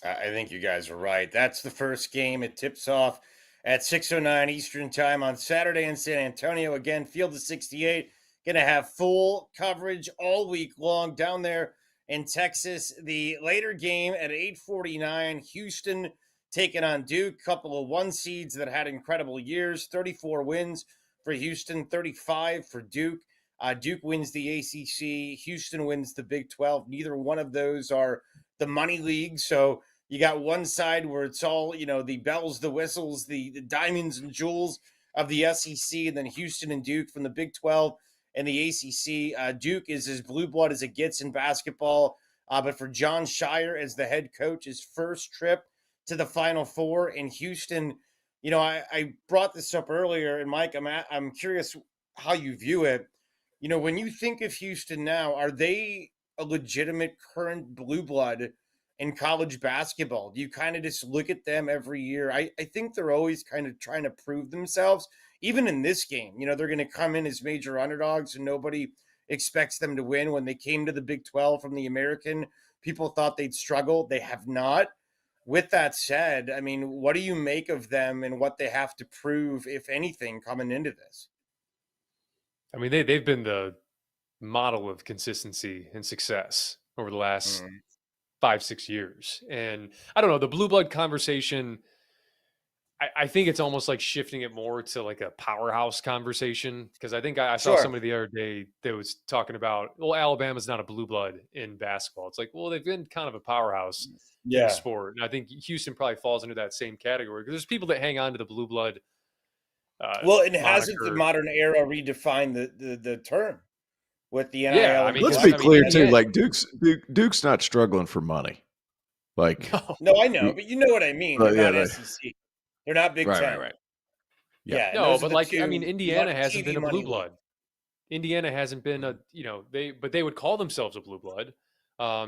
I think you guys are right. That's the first game. It tips off at 6:09 Eastern time on Saturday in San Antonio. Again, Field of 68. Going to have full coverage all week long down there in Texas. The later game at 8:49, Houston taking on Duke. Couple of one seeds that had incredible years. 34 wins for Houston, 35 for Duke. Duke wins the ACC. Houston wins the Big 12. Neither one of those are the money league. So You got one side where it's all, the bells, the whistles, the diamonds and jewels of the SEC, and then Houston and Duke from the Big 12 and the ACC. Duke is as blue blood as it gets in basketball. But for John Shire as the head coach, his first trip to the Final Four in Houston, I brought this up earlier, and Mike, I'm curious how you view it. When you think of Houston now, are they a legitimate current blue blood in college basketball? Do you kind of just look at them every year? I think they're always kind of trying to prove themselves. Even in this game, they're going to come in as major underdogs and nobody expects them to win. When they came to the Big 12 from the American, people thought they'd struggle. They have not. With that said, I mean, what do you make of them and what they have to prove, if anything, coming into this? I mean, they've been the model of consistency and success over the last 5-6 years. And I don't know, the blue blood conversation, I think it's almost like shifting it more to like a powerhouse conversation. Because I think I saw somebody the other day that was talking about, well, Alabama's not a blue blood in basketball. It's like, well, they've been kind of a powerhouse in the sport. And I think Houston probably falls into that same category, because there's people that hang on to the blue blood. And hasn't the modern era redefined the term with the NIL? Yeah, I mean, let's be clear too. Like Duke's not struggling for money. Like no, I know, but you know what I mean. They're not SEC. They're not Big Ten. Right. Yeah. No, but like, I mean, Indiana hasn't been a blue blood. Indiana hasn't been a, they would call themselves a blue blood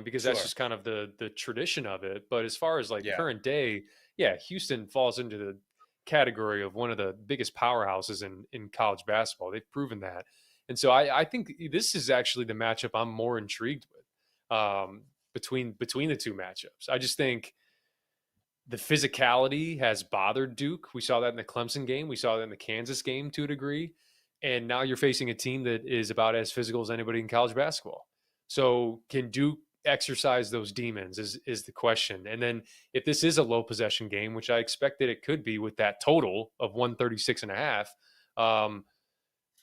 because that's just kind of the tradition of it. But as far as like current day, Houston falls into the category of one of the biggest powerhouses in college basketball. They've proven that. And so I think this is actually the matchup I'm more intrigued with between the two matchups. I just think the physicality has bothered Duke. We saw that in the Clemson game. We saw that in the Kansas game to a degree. And now you're facing a team that is about as physical as anybody in college basketball. So can Duke exercise those demons is the question. And then if this is a low possession game, which I expect that it could be with that total of 136.5,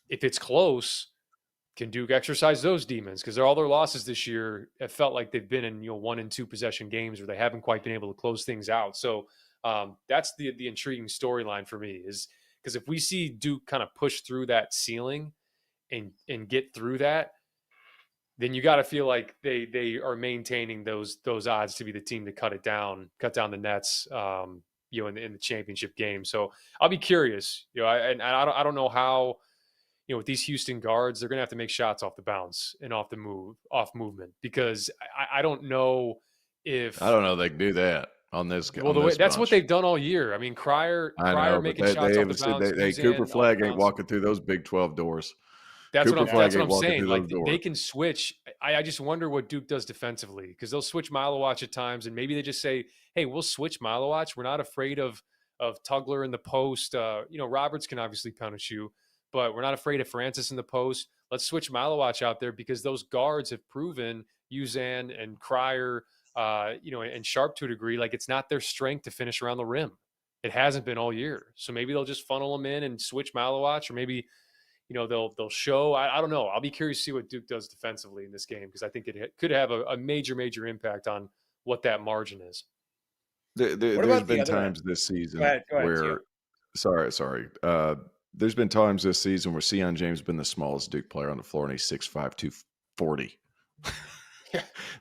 if it's close, can Duke exercise those demons? Because all their losses this year have felt like they've been in 1 and 2 possession games where they haven't quite been able to close things out. So that's the intriguing storyline for me, is because if we see Duke kind of push through that ceiling and get through that, then you got to feel like they are maintaining those odds to be the team to cut down the nets, in the championship game. So I'll be curious, I don't know how, with these Houston guards, they're going to have to make shots off the bounce and off movement, because I don't know if they can do that on this. Well, that's what they've done all year. I mean, Cryer making shots off the bounce. Cooper Flag ain't walking through those Big 12 doors. That's what I'm saying. Like, they can switch. I just wonder what Duke does defensively, because they'll switch Milowatch at times, and maybe they just say, hey, we'll switch Milowatch. We're not afraid of Tugler in the post. Roberts can obviously punish you, but we're not afraid of Francis in the post. Let's switch Milowatch out there, because those guards have proven, Uzan and Cryer, and Sharp to a degree, like it's not their strength to finish around the rim. It hasn't been all year. So maybe they'll just funnel them in and switch Milowatch, or maybe they'll show. I don't know. I'll be curious to see what Duke does defensively in this game, because I think it could have a major impact on what that margin is. There's been times this season where, sorry. There's been times this season where Sion James has been the smallest Duke player on the floor, and he's 6'5", 240.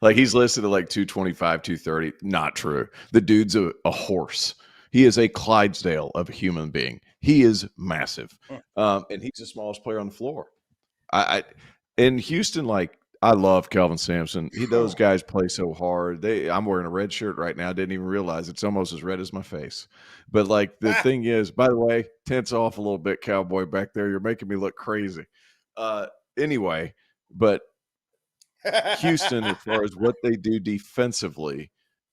Like, he's listed at like 225, 230. Not true. The dude's a horse. He is a Clydesdale of a human being. He is massive. And he's the smallest player on the floor. In Houston, like, I love Kelvin Sampson. Those guys play so hard. I'm wearing a red shirt right now. I didn't even realize it's almost as red as my face. But like, the thing is, by the way, tense off a little bit, cowboy back there. You're making me look crazy. Anyway, but Houston, as far as what they do defensively,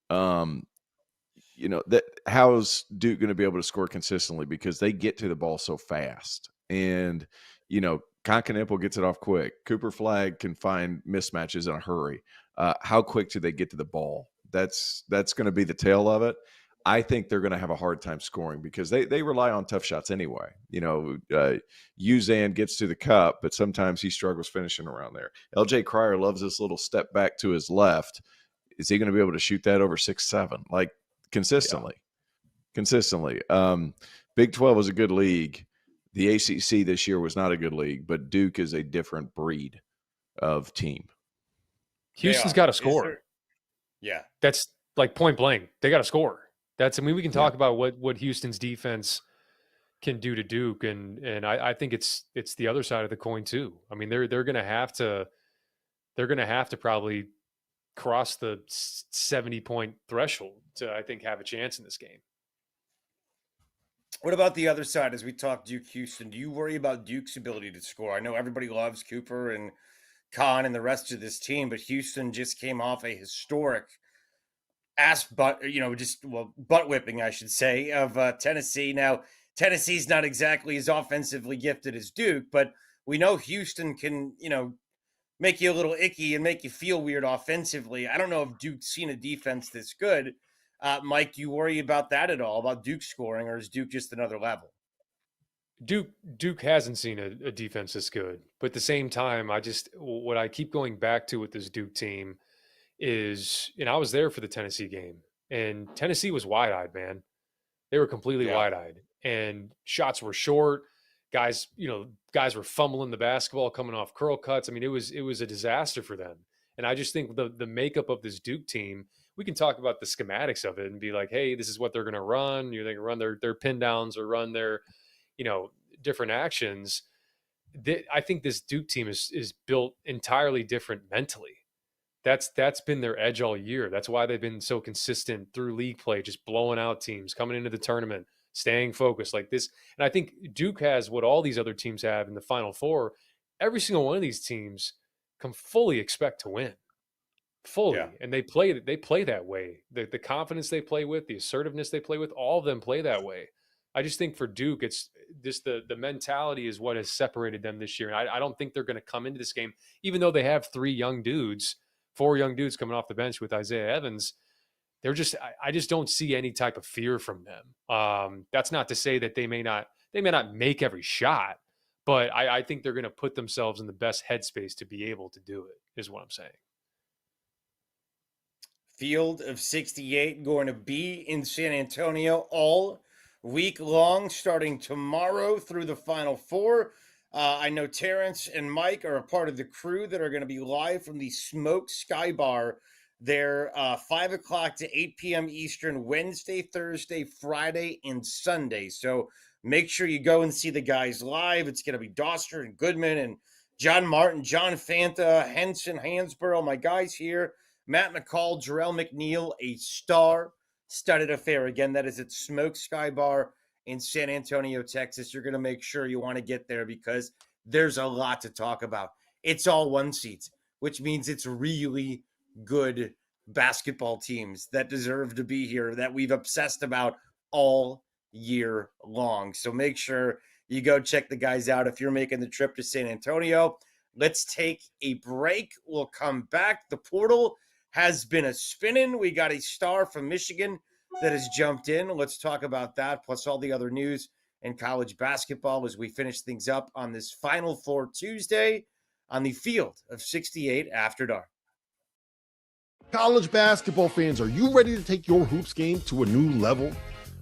that how's Duke going to be able to score consistently, because they get to the ball so fast, and Konkanipple gets it off quick. Cooper Flag can find mismatches in a hurry. How quick do they get to the ball? That's going to be the tail of it. I think they're going to have a hard time scoring, because they rely on tough shots anyway. Uzan gets to the cup, but sometimes he struggles finishing around there. LJ Cryer loves this little step back to his left. Is he going to be able to shoot that over 6'7", like consistently? Big 12 is a good league. The ACC this year was not a good league, but Duke is a different breed of team. Houston's got to score. Yeah. That's like point blank. They got to score. We can talk about what Houston's defense can do to Duke, and I think it's the other side of the coin too. I mean, they're going to have to probably cross the 70-point threshold to, I think, have a chance in this game. What about the other side as we talk Duke Houston? Do you worry about Duke's ability to score? I know everybody loves Cooper and Kahn and the rest of this team, but Houston just came off a historic butt whipping, I should say, of Tennessee. Now, Tennessee's not exactly as offensively gifted as Duke, but we know Houston can, make you a little icky and make you feel weird offensively. I don't know if Duke's seen a defense this good. Mike, do you worry about that at all, about Duke scoring, or is Duke just another level? Duke hasn't seen a defense this good, but at the same time, what I keep going back to with this Duke team is, I was there for the Tennessee game, and Tennessee was wide-eyed, man. They were completely wide-eyed, and shots were short. Guys were fumbling the basketball coming off curl cuts. I mean, it was a disaster for them. And I just think the makeup of this Duke team, we can talk about the schematics of it and be like, hey, this is what they're going to run. They can run their pin downs or run their, different actions. I think this Duke team is built entirely different mentally. That's been their edge all year. That's why they've been so consistent through league play, just blowing out teams, coming into the tournament, staying focused like this. And I think Duke has what all these other teams have in the Final Four. Every single one of these teams can fully expect to win. Fully. Yeah. And they play that way. The confidence they play with, the assertiveness they play with, all of them play that way. I just think for Duke, it's just the mentality is what has separated them this year. And I don't think they're going to come into this game, even though they have 4 young dudes coming off the bench with Isaiah Evans. I just don't see any type of fear from them. That's not to say that they may not make every shot, but I think they're going to put themselves in the best headspace to be able to do it, is what I'm saying. Field of 68 going to be in San Antonio all week long, starting tomorrow through the Final Four. I know Terrence and Mike are a part of the crew that are going to be live from the Smoke Sky Bar there, 5 o'clock to 8 p.m. Eastern, Wednesday, Thursday, Friday, and Sunday. So make sure you go and see the guys live. It's going to be Doster and Goodman and John Martin, John Fanta, Henson, Hansborough, my guys here, Matt McCall, Jarrell McNeil, a star-studded affair. Again, that is at Smoke Sky Bar in San Antonio, Texas. You're going to make sure you want to get there because there's a lot to talk about. It's all one seats, which means it's really good basketball teams that deserve to be here that we've obsessed about all year long. So make sure you go check the guys out if you're making the trip to San Antonio. Let's take a break. We'll come back. The portal has been a spinning. We got a star from Michigan that has jumped in. Let's talk about that, plus all the other news in college basketball as we finish things up on this Final Four Tuesday on the Field of 68 After Dark. College basketball fans, are you ready to take your hoops game to a new level?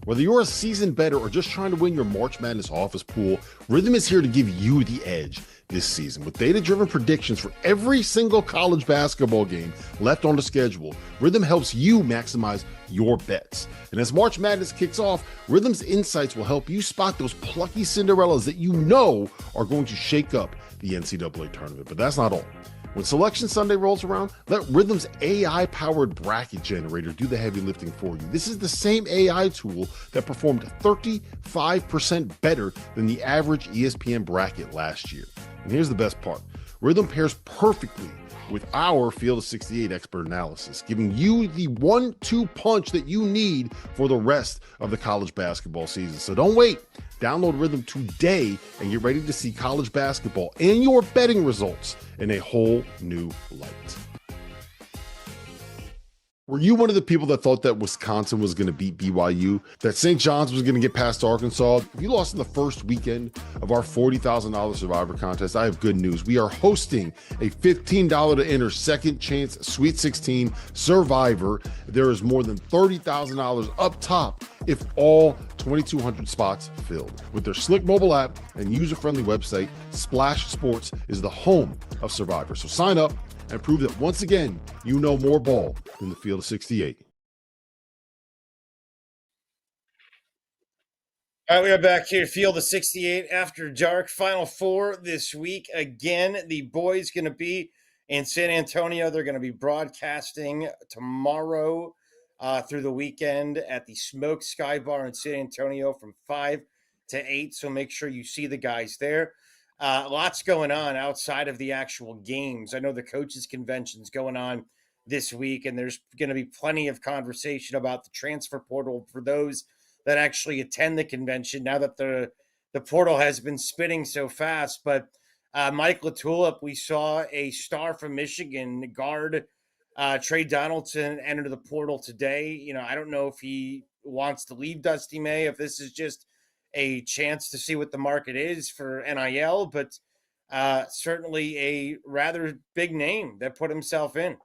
Whether you're a seasoned bettor or just trying to win your March Madness office pool, Rhythm is here to give you the edge this season. With data-driven predictions for every single college basketball game left on the schedule, Rhythm helps you maximize your bets. And as March Madness kicks off, Rhythm's insights will help you spot those plucky Cinderellas that you know are going to shake up the NCAA tournament. But that's not all. When Selection Sunday rolls around, let Rhythm's AI-powered bracket generator do the heavy lifting for you. This is the same AI tool that performed 35% better than the average ESPN bracket last year. And here's the best part. Rhythm pairs perfectly with our Field of 68 expert analysis, giving you the 1-2 punch that you need for the rest of the college basketball season. So don't wait. Download Rhythm today and get ready to see college basketball and your betting results in a whole new light. Were you one of the people that thought that Wisconsin was going to beat BYU, that St. John's was going to get past Arkansas? If you lost in the first weekend of our $40,000 Survivor contest, I have good news. We are hosting a $15 to enter second chance Sweet 16 Survivor. There is more than $30,000 up top if all 2,200 spots filled. With their slick mobile app and user-friendly website, Splash Sports is the home of Survivor. So sign up and prove that once again, you know more ball than the field of 68. All right, we are back here, Field of 68 after dark. Final four this week. Again, the boys going to be in San Antonio. They're going to be broadcasting tomorrow through the weekend at the Smoke Sky Bar in San Antonio from 5 to 8. So make sure you see the guys there. Lots going on outside of the actual games. I know the coaches' convention's going on this week, and there's going to be plenty of conversation about the transfer portal for those that actually attend the convention now that the portal has been spinning so fast. But Mike LaTulip, we saw a star from Michigan guard Trey Donaldson enter the portal today. You know, I don't know if he wants to leave Dusty May, if this is just a chance to see what the market is for NIL, but certainly a rather big name that put himself in.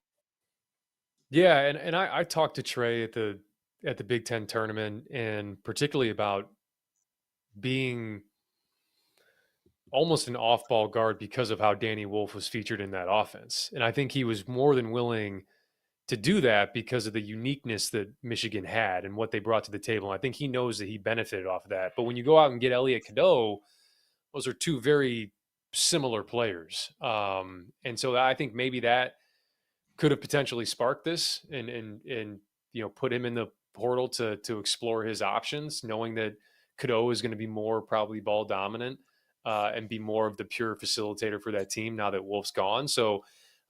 Yeah, and I talked to Trey at the Big Ten tournament, and particularly about being almost an off-ball guard because of how Danny Wolf was featured in that offense. And I think he was more than willing to do that because of the uniqueness that Michigan had and what they brought to the table. And I think he knows that he benefited off of that. But when you go out and get Elliot Cadeau, those are two very similar players. And so I think maybe that could have potentially sparked this and you know, put him in the portal to explore his options, knowing that Cadeau is going to be more probably ball dominant and be more of the pure facilitator for that team now that Wolf's gone. So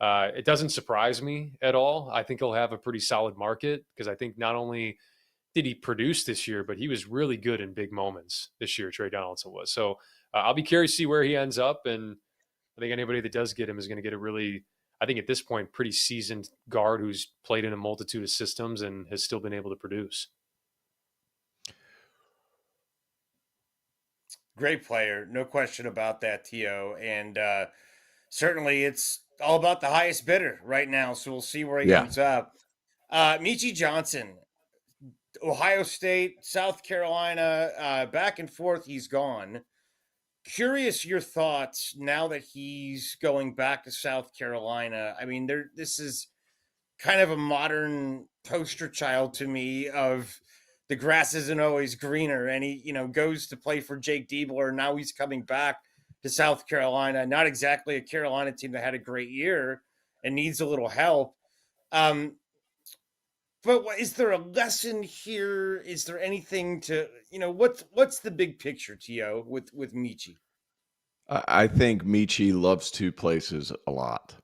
it doesn't surprise me at all. I think he'll have a pretty solid market because I think not only did he produce this year, but he was really good in big moments this year, Trey Donaldson was. So I'll be curious to see where he ends up. And I think anybody that does get him is going to get a really, I think at this point, pretty seasoned guard who's played in a multitude of systems and has still been able to produce. Great player, no question about that, Tio. And certainly it's all about the highest bidder right now. So we'll see where he ends up. Michi Johnson, Ohio State, South Carolina, back and forth, he's gone. Curious your thoughts now that he's going back to South Carolina. I mean, this is kind of a modern poster child to me of the grass isn't always greener. And he, you know, goes to play for Jake Diebler. Now he's coming back to South Carolina. Not exactly a Carolina team that had a great year and needs a little help. But is there a lesson here? Is there anything to, you know, what's the big picture, Tio, with Michi? I think Michi loves two places a lot.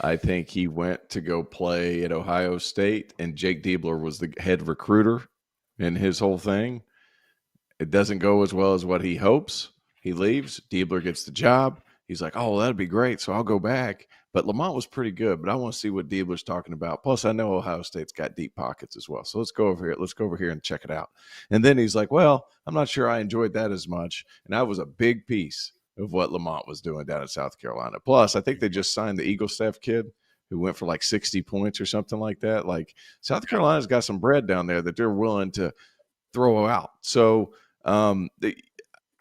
I think he went to go play at Ohio State, and Jake Diebler was the head recruiter in his whole thing. It doesn't go as well as what he hopes. He leaves. Diebler gets the job. He's like, oh, well, that'd be great, so I'll go back. But Lamont was pretty good, but I want to see what Diebler's talking about. Plus, I know Ohio State's got deep pockets as well. So let's go over here. Let's go over here and check it out. And then he's like, well, I'm not sure I enjoyed that as much. And that was a big piece of what Lamont was doing down in South Carolina. Plus, I think they just signed the Eagle Staff kid who went for like 60 points or something like that. Like, South Carolina's got some bread down there that they're willing to throw out. So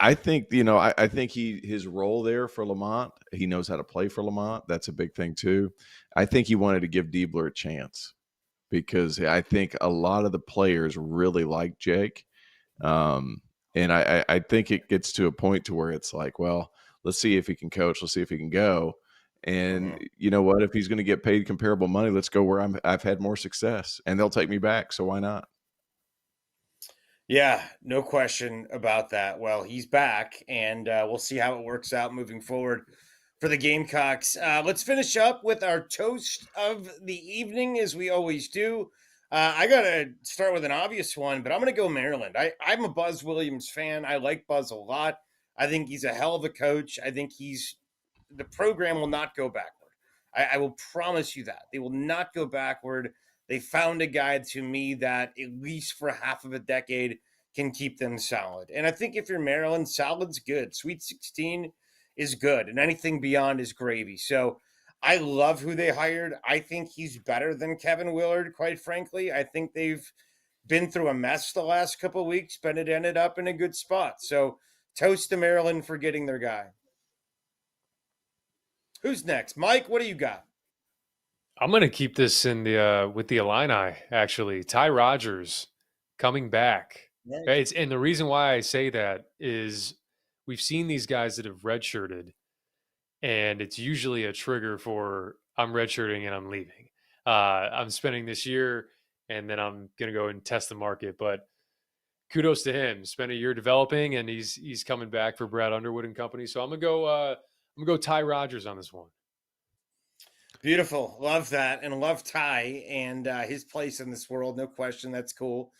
I think, you know, I think his role there for Lamont, he knows how to play for Lamont. That's a big thing too. I think he wanted to give Diebler a chance because I think a lot of the players really like Jake. And I think it gets to a point to where it's like, well, let's see if he can coach. Let's see if he can go. And you know what? If he's going to get paid comparable money, let's go where I've had more success, and they'll take me back. So why not? Yeah, no question about that. Well, he's back, and we'll see how it works out moving forward for the Gamecocks. Let's finish up with our toast of the evening, as we always do. I got to start with an obvious one, but I'm going to go Maryland. I'm a Buzz Williams fan. I like Buzz a lot. I think he's a hell of a coach. I think the program will not go backward. I will promise you that. They will not go backward. They found a guy to me that at least for half of a decade can keep them solid. And I think if you're Maryland, solid's good. Sweet 16 is good, and anything beyond is gravy. So I love who they hired. I think he's better than Kevin Willard, quite frankly. I think they've been through a mess the last couple of weeks, but it ended up in a good spot. So toast to Maryland for getting their guy. Who's next? Mike, what do you got? I'm going to keep this in the with the Illini, actually. Ty Rodgers coming back. Nice. And the reason why I say that is we've seen these guys that have redshirted, and it's usually a trigger for I'm redshirting and I'm leaving. I'm spending this year, and then I'm going to go and test the market. But kudos to him. Spent a year developing, and he's coming back for Brad Underwood and company. So I'm gonna go Ty Rodgers on this one. Beautiful. Love that. And love Ty and his place in this world. No question. That's cool.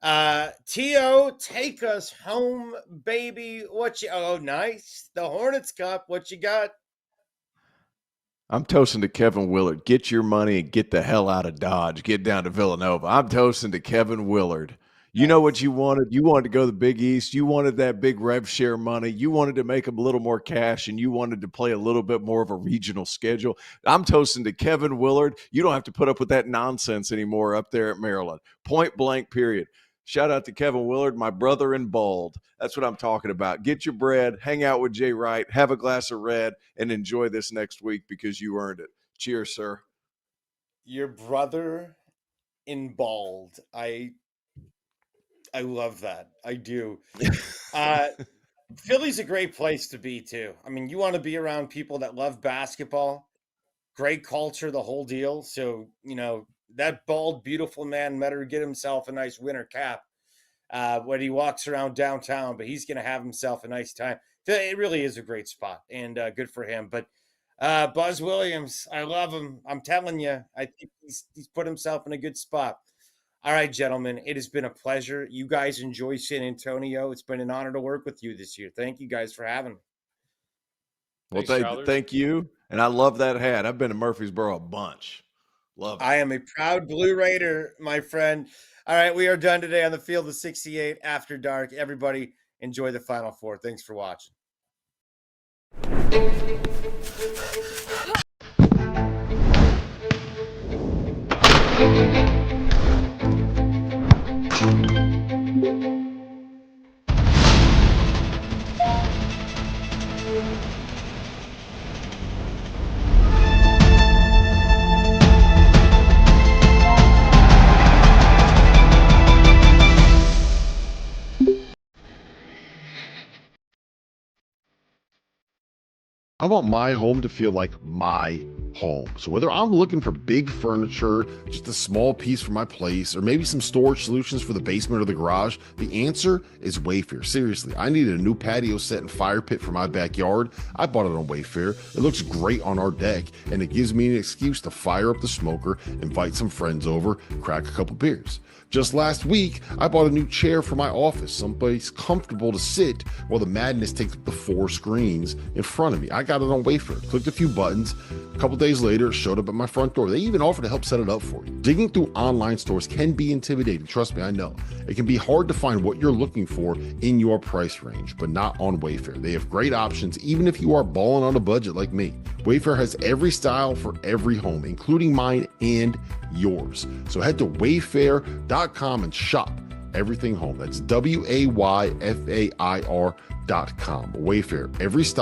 T.O., take us home, baby. Oh, nice. The Hornets Cup. What you got? I'm toasting to Kevin Willard. Get your money and get the hell out of Dodge. Get down to Villanova. I'm toasting to Kevin Willard. You know what you wanted? You wanted to go to the Big East. You wanted that big rev share money. You wanted to make a little more cash, and you wanted to play a little bit more of a regional schedule. I'm toasting to Kevin Willard. You don't have to put up with that nonsense anymore up there at Maryland. Point blank, period. Shout out to Kevin Willard, my brother in bald. That's what I'm talking about. Get your bread, hang out with Jay Wright, have a glass of red, and enjoy this next week because you earned it. Cheers, sir. Your brother in bald. I love that. I do. Philly's a great place to be, too. I mean, you want to be around people that love basketball, great culture, the whole deal. So, that bald, beautiful man better get himself a nice winter cap when he walks around downtown, but he's going to have himself a nice time. It really is a great spot, and good for him. But Buzz Williams, I love him. I'm telling you, I think he's put himself in a good spot. All right, gentlemen, it has been a pleasure. You guys enjoy San Antonio. It's been an honor to work with you this year. Thank you guys for having me. Well, Thanks, thank you. And I love that hat. I've been to Murfreesboro a bunch. Love it. I am a proud Blue Raider, my friend. All right, we are done today on the Field of 68 After Dark. Everybody enjoy the Final Four. Thanks for watching. I want my home to feel like my home. So whether I'm looking for big furniture, just a small piece for my place, or maybe some storage solutions for the basement or the garage, the answer is Wayfair. Seriously, I needed a new patio set and fire pit for my backyard. I bought it on Wayfair. It looks great on our deck, and it gives me an excuse to fire up the smoker, invite some friends over, crack a couple beers. Just last week, I bought a new chair for my office, someplace comfortable to sit while the madness takes up the 4 screens in front of me. I got it on Wayfair, clicked a few buttons. A couple days later, it showed up at my front door. They even offered to help set it up for you. Digging through online stores can be intimidating. Trust me, I know. It can be hard to find what you're looking for in your price range, but not on Wayfair. They have great options, even if you are balling on a budget like me. Wayfair has every style for every home, including mine and yours. So head to wayfair.com and shop everything home. That's WAYFAIR.com. Wayfair, every style.